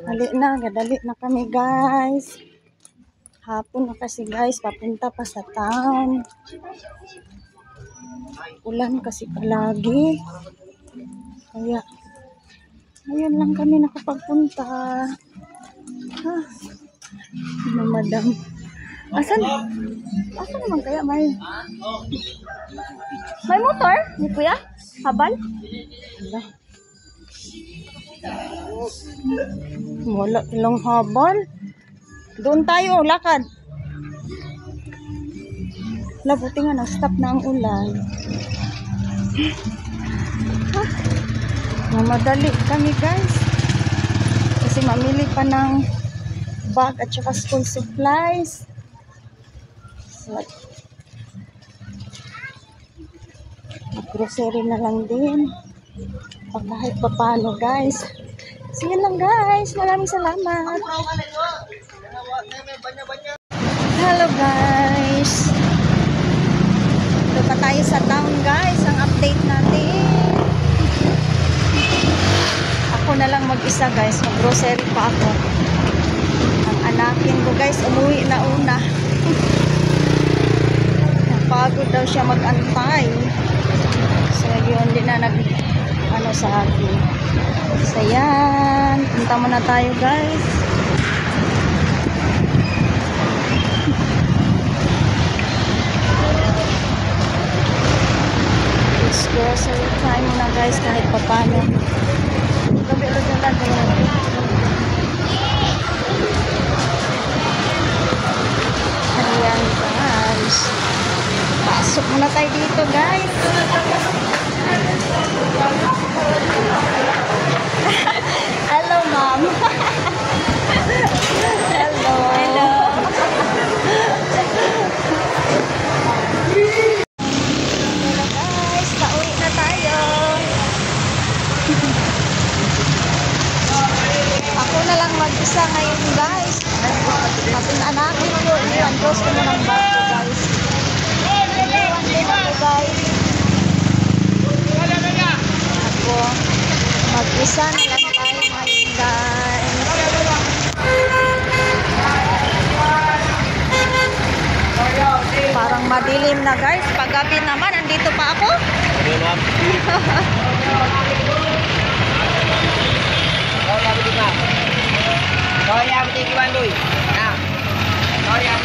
Dali na, gadali na kami guys. Hapon na kasi guys, papunta pa sa town. Ulan kasi palagi. Kaya, ngayon lang kami nakapagpunta. Ano madam? Asan naman kaya may motor? Ni kuya? Habal? Wala ilang habal. Doon tayo, lakad. Labuti nga, nag-stop na ang ulan. Mamadali kami guys. Kasi mamili pa ng bag at saka school supplies. So, grocery na lang din. Kahit pa paano guys. So yun lang guys. Maraming salamat. Hello guys. Ito pa tayo sa town guys. Ang update natin. Ako na lang mag-isa guys. Mag-grocery pa ako. Ang anakin ko guys. Umuwi na una. Napagod daw siya mag-antay. So yun din na sa akin. So yan. Punta muna tayo guys. It's grocery time muna guys kahit pa paano. Ayan guys. Pasok muna tayo dito guys. Hello ma'am. Hello. Hello. Hello guys, pauwi na tayo. Ako na lang mag-isa ngayon guys. Kasi anakin ko, iwan ko sa ng bago guys. Iwan din ako guys. Ako, mag-isa na lang tayo ngayon guys. Parang madilim na guys. Paggabi naman, andito pa ako. Sorry, I'm taking one, Louis. Now. Sorry, I'm